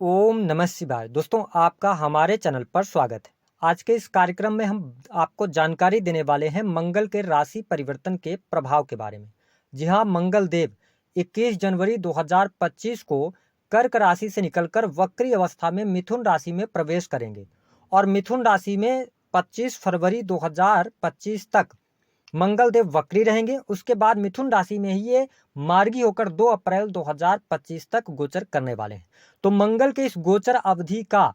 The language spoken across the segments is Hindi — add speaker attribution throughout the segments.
Speaker 1: ओम नमः शिवाय। दोस्तों, आपका हमारे चैनल पर स्वागत है। आज के इस कार्यक्रम में हम आपको जानकारी देने वाले हैं मंगल के राशि परिवर्तन के प्रभाव के बारे में। जी हाँ, मंगल देव 21 जनवरी 2025 को कर्क राशि से निकलकर वक्री अवस्था में मिथुन राशि में प्रवेश करेंगे और मिथुन राशि में 25 फरवरी 2025 तक मंगल देव वक्री रहेंगे। उसके बाद मिथुन राशि में ही ये मार्गी होकर 2 अप्रैल 2025 तक गोचर करने वाले हैं। तो मंगल के इस गोचर अवधि का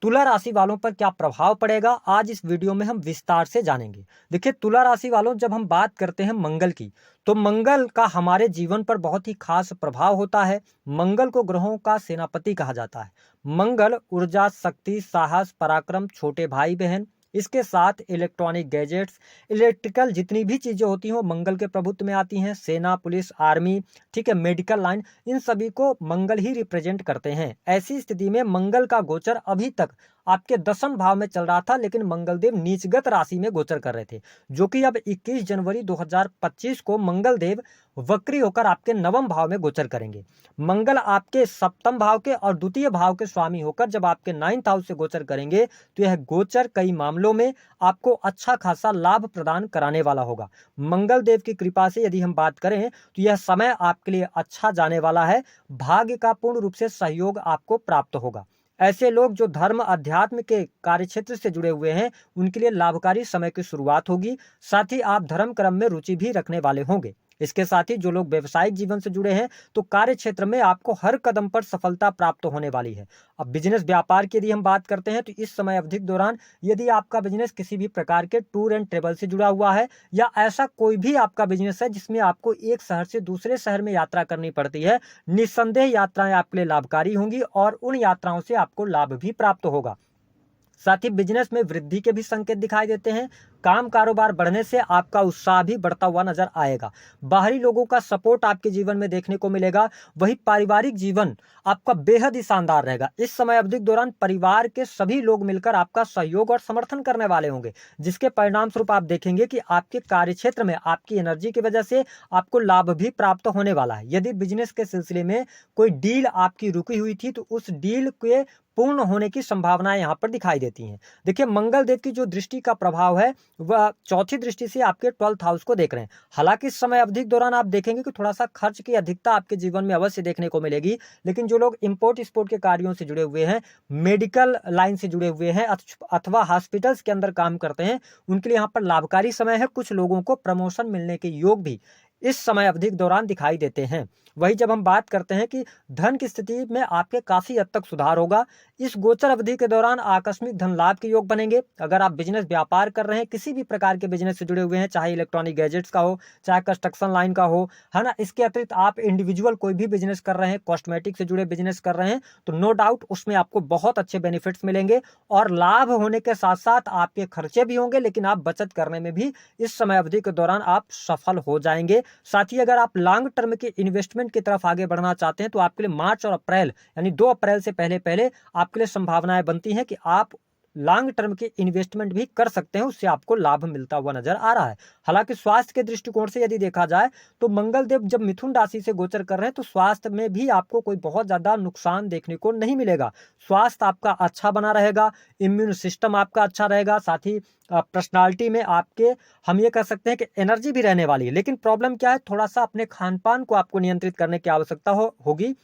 Speaker 1: तुला राशि वालों पर क्या प्रभाव पड़ेगा, आज इस वीडियो में हम विस्तार से जानेंगे। देखिए, तुला राशि वालों, जब हम बात करते हैं मंगल की, तो मंगल का हमारे जीवन पर बहुत ही खास प्रभाव होता है। मंगल को ग्रहों का सेनापति कहा जाता है। मंगल ऊर्जा, शक्ति, साहस, पराक्रम, छोटे भाई बहन, इसके साथ इलेक्ट्रॉनिक गैजेट्स, इलेक्ट्रिकल जितनी भी चीजें होती हैं वो मंगल के प्रभुत्व में आती हैं। सेना, पुलिस, आर्मी, ठीक है, मेडिकल लाइन, इन सभी को मंगल ही रिप्रेजेंट करते हैं। ऐसी स्थिति में मंगल का गोचर अभी तक आपके 10वें भाव में चल रहा था, लेकिन मंगल देव नीचगत राशि में गोचर कर रहे थे, जो कि अब 21 जनवरी 2025 को मंगल देव वक्री होकर आपके 9वें भाव में गोचर करेंगे। मंगल आपके 7वें भाव के और द्वितीय भाव के स्वामी होकर जब आपके 9th हाउस से गोचर करेंगे, तो यह गोचर कई मामलों में आपको अच्छा खासा लाभ प्रदान कराने वाला होगा। मंगल देव की कृपा से यदि हम बात करें तो यह समय आपके लिए अच्छा जाने वाला है। भाग्य का पूर्ण रूप से सहयोग आपको प्राप्त होगा। ऐसे लोग जो धर्म अध्यात्म के कार्यक्षेत्र से जुड़े हुए हैं, उनके लिए लाभकारी समय की शुरुआत होगी। साथ ही आप धर्म कर्म में रुचि भी रखने वाले होंगे। इसके साथ ही जो लोग व्यवसायिक जीवन से जुड़े हैं, तो कार्य क्षेत्र में आपको हर कदम पर सफलता प्राप्त होने वाली है। अब बिजनेस व्यापार की यदि हम बात करते हैं, तो इस समय अवधि के दौरान यदि आपका बिजनेस किसी भी प्रकार के टूर एंड ट्रेवल से जुड़ा हुआ है, या ऐसा कोई भी आपका बिजनेस है जिसमें आपको एक शहर से दूसरे शहर में यात्रा करनी पड़ती है, निस्संदेह यात्राएं आपके लिए लाभकारी होंगी और उन यात्राओं से आपको लाभ भी प्राप्त होगा। साथ ही बिजनेस में वृद्धि के भी संकेत दिखाई देते हैं। काम कारोबार बढ़ने से आपका उत्साह भी बढ़ता हुआ नजर आएगा। बाहरी लोगों का सपोर्ट आपके जीवन में देखने को मिलेगा। वही पारिवारिक जीवन आपका बेहद ही शानदार रहेगा। इस समय अवधि के दौरान परिवार के सभी लोग मिलकर आपका सहयोग और समर्थन करने वाले होंगे, जिसके परिणाम स्वरूप आप देखेंगे कि आपके कार्यक्षेत्र में आपकी एनर्जी की वजह से आपको लाभ भी प्राप्त होने वाला है। यदि बिजनेस के सिलसिले में कोई डील आपकी रुकी हुई थी, तो उस डील के पूर्ण होने की संभावनाएं यहां पर दिखाई देती हैं। देखिए, मंगल देव की जो दृष्टि का प्रभाव है वह चौथी दृष्टि से आपके 12th हाउस को देख रहे हैं। हालांकि इस समय अवधि के दौरान आप देखेंगे कि थोड़ा सा खर्च की अधिकता आपके जीवन में अवश्य देखने को मिलेगी, लेकिन जो लोग इंपोर्ट एक्सपोर्ट के कार्यों से जुड़े हुए हैं, मेडिकल लाइन से जुड़े हुए हैं, अथवा हॉस्पिटल्स के अंदर काम करते हैं, उनके लिए यहाँ पर लाभकारी समय है। कुछ लोगों को प्रमोशन मिलने के योग भी इस समय अवधि के दौरान दिखाई देते हैं। वही जब हम बात करते हैं कि धन की स्थिति में आपके काफी हद तक सुधार होगा। इस गोचर अवधि के दौरान आकस्मिक धन लाभ के योग बनेंगे। अगर आप बिजनेस व्यापार कर रहे हैं, किसी भी प्रकार के बिजनेस से जुड़े हुए हैं, चाहे इलेक्ट्रॉनिक गैजेट्स का हो, चाहे कंस्ट्रक्शन लाइन का हो, है ना, इसके अतिरिक्त आप इंडिविजुअल कोई भी बिजनेस कर रहे हैं, कॉस्मेटिक से जुड़े बिजनेस कर रहे हैं, तो नो डाउट उसमें आपको बहुत अच्छे बेनिफिट्स मिलेंगे और लाभ होने के साथ साथ आपके खर्चे भी होंगे, लेकिन आप बचत करने में भी इस समय अवधि के दौरान आप सफल हो जाएंगे। साथ ही अगर आप लॉन्ग टर्म के इन्वेस्टमेंट की तरफ आगे बढ़ना चाहते हैं, तो आपके लिए मार्च और अप्रैल यानी 2 अप्रैल से पहले पहले आपके लिए संभावनाएं बनती हैं कि आप लॉन्ग टर्म के इन्वेस्टमेंट भी कर सकते हैं। उससे आपको लाभ मिलता हुआ नजर आ रहा है। हालांकि स्वास्थ्य के दृष्टिकोण से यदि देखा जाए, तो मंगल देव जब मिथुन राशि से गोचर कर रहे हैं, तो स्वास्थ्य में भी आपको कोई बहुत ज्यादा नुकसान देखने को नहीं मिलेगा। स्वास्थ्य आपका अच्छा बना रहेगा, इम्यून सिस्टम आपका अच्छा रहेगा। साथ ही पर्सनालिटी में आपके, हम ये कह सकते हैं कि एनर्जी भी रहने वाली है। लेकिन प्रॉब्लम क्या है, थोड़ा सा अपने खान पान को आपको नियंत्रित करने की आवश्यकता होगी।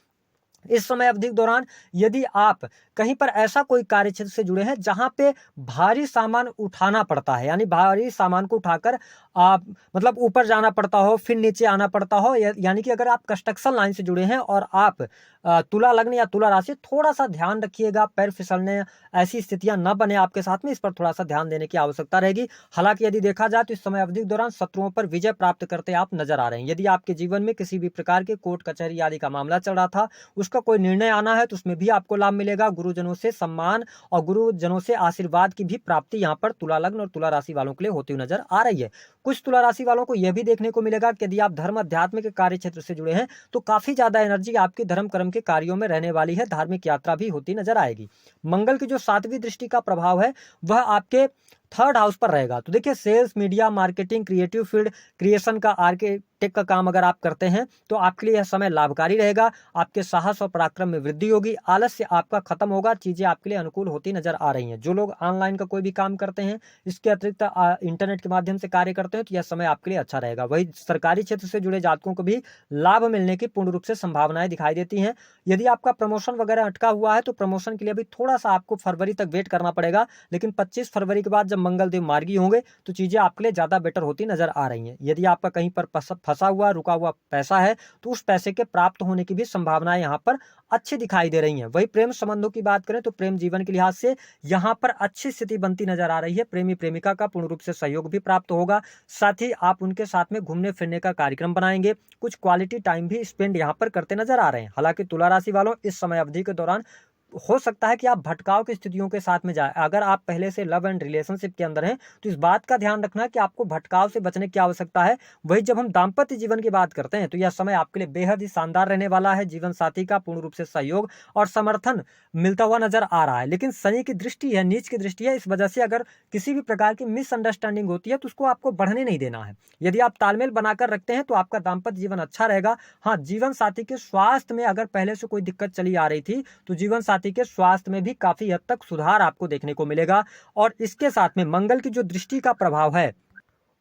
Speaker 1: इस समय अवधि के दौरान यदि आप कहीं पर ऐसा कोई कार्य क्षेत्र से जुड़े हैं जहां पे भारी सामान उठाना पड़ता है, यानी भारी सामान को उठाकर आप मतलब ऊपर जाना पड़ता हो, फिर नीचे आना पड़ता हो, यानी कि अगर आप कंस्ट्रक्शन लाइन से जुड़े हैं और आप तुला लग्न या तुला राशि, थोड़ा सा ध्यान रखिएगा, पैर फिसलने ऐसी स्थितियां न बने आपके साथ में, इस पर थोड़ा सा ध्यान देने की आवश्यकता रहेगी। हालांकि यदि देखा जाए तो इस समय अवधि के दौरान शत्रुओं पर विजय प्राप्त करते आप नजर आ रहे हैं। यदि आपके जीवन में किसी भी प्रकार के कोर्ट कचहरी आदि का मामला चल रहा था, उसका कोई निर्णय आना है, तो उसमें भी आपको लाभ मिलेगा। गुरुजनों से सम्मान और गुरुजनों से आशीर्वाद की भी प्राप्ति यहाँ पर तुला लग्न और तुला राशि वालों के लिए होती हुई नजर आ रही है। कुछ तुला राशि वालों को यह भी देखने को मिलेगा कि यदि आप धर्म अध्यात्म के कार्य क्षेत्र से जुड़े हैं, तो काफी ज्यादा एनर्जी आपकी धर्म कर्म के कार्यों में रहने वाली है। धार्मिक यात्रा भी होती नजर आएगी। मंगल की जो 7वीं दृष्टि का प्रभाव है, वह आपके थर्ड हाउस पर रहेगा। तो देखिए sales, media, marketing, creative field, creation का, आर्किटेक्ट का काम अगर आप करते हैं तो आपके लिए यह समय लाभकारी रहेगा। आपके साहस और पराक्रम में वृद्धि होगी, आलस्य आपका खत्म होगा, चीजें आपके लिए अनुकूल होती नजर आ रही हैं। जो लोग ऑनलाइन का कोई भी काम करते हैं, इसके अतिरिक्त इंटरनेट के माध्यम से कार्य करते हैं, तो यह समय आपके लिए अच्छा रहेगा। वही सरकारी क्षेत्र से जुड़े जातकों को भी लाभ मिलने की पूर्ण रूप से संभावनाएं दिखाई देती हैं। यदि आपका प्रमोशन वगैरह अटका हुआ है तो प्रमोशन के लिए भी थोड़ा सा आपको फरवरी तक वेट करना पड़ेगा, लेकिन 25 फरवरी के बाद जब मंगलदेव मार्गी होंगे तो चीजें आपके लिए ज्यादा बेटर होती नजर आ रही हैं। यदि आपका कहीं पर फंसा हुआ, रुका हुआ पैसा है तो उस पैसे के प्राप्त होने की भी संभावनाएं यहाँ पर अच्छी दिखाई दे रही हैं। वही प्रेम संबंधों की बात करें तो प्रेम जीवन के लिहाज से यहाँ पर अच्छी स्थिति बनती नजर आ रही है। प्रेमी प्रेमिका का पूर्ण रूप से सहयोग भी प्राप्त होगा, साथ ही आप उनके साथ में घूमने फिरने का कार्यक्रम बनाएंगे, कुछ क्वालिटी टाइम भी स्पेंड यहाँ पर करते नजर आ रहे हैं। हालांकि तुला राशि वालों, इस समय अवधि के दौरान हो सकता है कि आप भटकाव की स्थितियों के साथ में जाए। अगर आप पहले से लव एंड रिलेशनशिप के अंदर हैं तो इस बात का ध्यान रखना कि आपको भटकाव से बचने की आवश्यकता है। वही जब हम दाम्पत्य जीवन की बात करते हैं तो यह समय आपके लिए बेहद ही शानदार रहने वाला है। जीवन साथी का पूर्ण रूप से सहयोग और समर्थन मिलता हुआ नजर आ रहा है, लेकिन शनि की दृष्टि है, नीच की दृष्टि है, इस वजह से अगर किसी भी प्रकार की मिसअंडरस्टैंडिंग होती है तो उसको आपको बढ़ने नहीं देना है। यदि आप तालमेल बनाकर रखते हैं तो आपका दाम्पत्य जीवन अच्छा रहेगा। हाँ, जीवन साथी के स्वास्थ्य में अगर पहले से कोई दिक्कत चली आ रही थी तो जीवन साथी के स्वास्थ्य में भी काफी हद तक सुधार आपको देखने को मिलेगा। और इसके साथ में मंगल की जो दृष्टि का प्रभाव है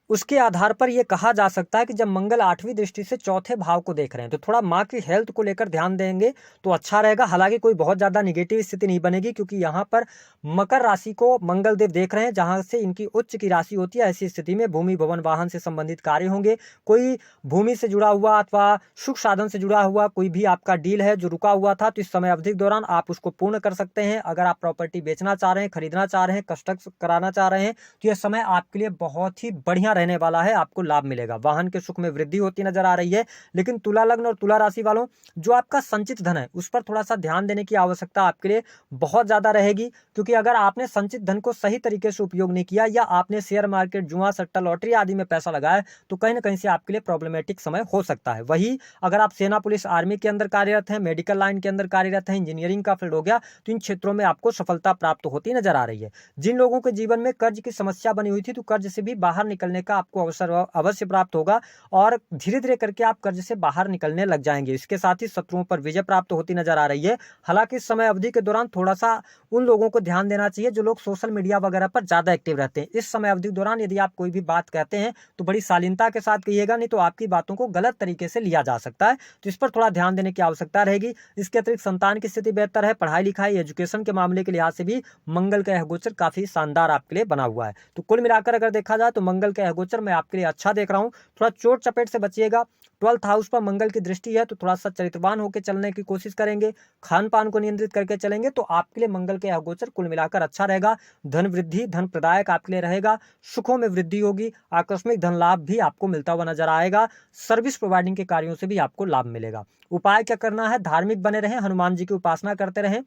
Speaker 1: उसके आधार पर यह कहा जा सकता है कि जब मंगल 8वीं दृष्टि से चौथे भाव को देख रहे हैं तो थोड़ा माँ की हेल्थ को लेकर ध्यान देंगे तो अच्छा रहेगा। हालांकि कोई बहुत ज्यादा निगेटिव स्थिति नहीं बनेगी, क्योंकि यहाँ पर मकर राशि को मंगल देव देख रहे हैं जहां से इनकी उच्च की राशि होती है। ऐसी स्थिति में भूमि, भवन, वाहन से संबंधित कार्य होंगे। कोई भूमि से जुड़ा हुआ अथवा सुख साधन से जुड़ा हुआ कोई भी आपका डील है जो रुका हुआ था तो इस समय अवधि के दौरान आप उसको पूर्ण कर सकते हैं। अगर आप प्रॉपर्टी बेचना चाह रहे हैं, खरीदना चाह रहे हैं, कंस्ट्रक्ट कराना चाह रहे हैं तो यह समय आपके लिए बहुत ही बढ़िया रहने वाला है, आपको लाभ मिलेगा। वाहन के सुख में वृद्धि होती नजर आ रही है। लेकिन तुला लग्न और तुला राशि वालों, जो आपका संचित धन है उस पर थोड़ा सा ध्यान देने की आवश्यकता आपके लिए बहुत ज्यादा रहेगी, क्योंकि अगर आपने संचित धन को सही तरीके से उपयोग नहीं किया या आपने शेयर मार्केट, जुआ, सट्टा, लॉटरी आदि में पैसा लगाया तो कहीं ना कहीं से आपके लिए प्रॉब्लमेटिक समय हो सकता है। वही अगर आप सेना, पुलिस, आर्मी के अंदर कार्यरत हैं, मेडिकल लाइन के अंदर कार्यरत हैं, इंजीनियरिंग का फील्ड हो गया, तो इन क्षेत्रों में आपको सफलता प्राप्त होती नजर आ रही है। जिन लोगों के जीवन में कर्ज की समस्या बनी हुई थी तो कर्ज से भी बाहर निकलने का आपको अवसर अवश्य प्राप्त होगा और धीरे धीरे करके आप कर्ज से बाहर निकलने लग जाएंगे। इसके साथ ही शत्रुओं पर विजय प्राप्त होती नजर आ रही है। हालांकि इस समय अवधि के दौरान थोड़ा सा उन लोगों को ध्यान देना चाहिए जो लोग सोशल मीडिया वगैरह पर ज्यादा एक्टिव रहते हैं। इस समय अवधि के दौरान यदि आप कोई भी बात कहते हैं तो बड़ी शालीनता के साथ कहिएगा, नहीं तो आपकी बातों को गलत तरीके से लिया जा सकता है, तो इस पर थोड़ा ध्यान देने की आवश्यकता रहेगी। इसके अतिरिक्त संतान की स्थिति बेहतर है। पढ़ाई लिखाई, एजुकेशन के मामले के लिहाज से भी मंगल का यह गोचर काफी शानदार आपके लिए बना हुआ है। तो कुल मिलाकर अगर देखा जाए तो मंगल का यह गोचर मैं आपके लिए अच्छा देख रहा हूँ। थोड़ा चोट चपेट से बचिएगा। 12th हाउस पर मंगल की दृष्टि है तो थोड़ा सा चरित्रवान होकर चलने की कोशिश करेंगे, खान पान को नियंत्रित करके चलेंगे तो आपके लिए मंगल के यह गोचर कुल मिलाकर अच्छा रहेगा। धन वृद्धि, धन प्रदायक आपके लिए रहेगा। सुखों में वृद्धि होगी, आकस्मिक धन लाभ भी आपको मिलता हुआ नजर आएगा। सर्विस प्रोवाइडिंग के कार्यों से भी आपको लाभ मिलेगा। उपाय क्या करना है? धार्मिक बने रहें, हनुमान जी की उपासना करते रहें।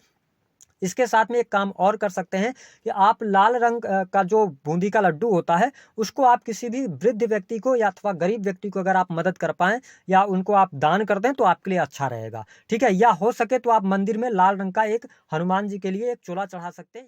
Speaker 1: इसके साथ में एक काम और कर सकते हैं कि आप लाल रंग का जो बूंदी का लड्डू होता है उसको आप किसी भी वृद्ध व्यक्ति को या अथवा गरीब व्यक्ति को अगर आप मदद कर पाएं या उनको आप दान कर दें तो आपके लिए अच्छा रहेगा। ठीक है, या हो सके तो आप मंदिर में लाल रंग का एक हनुमान जी के लिए एक चोला चढ़ा सकते हैं।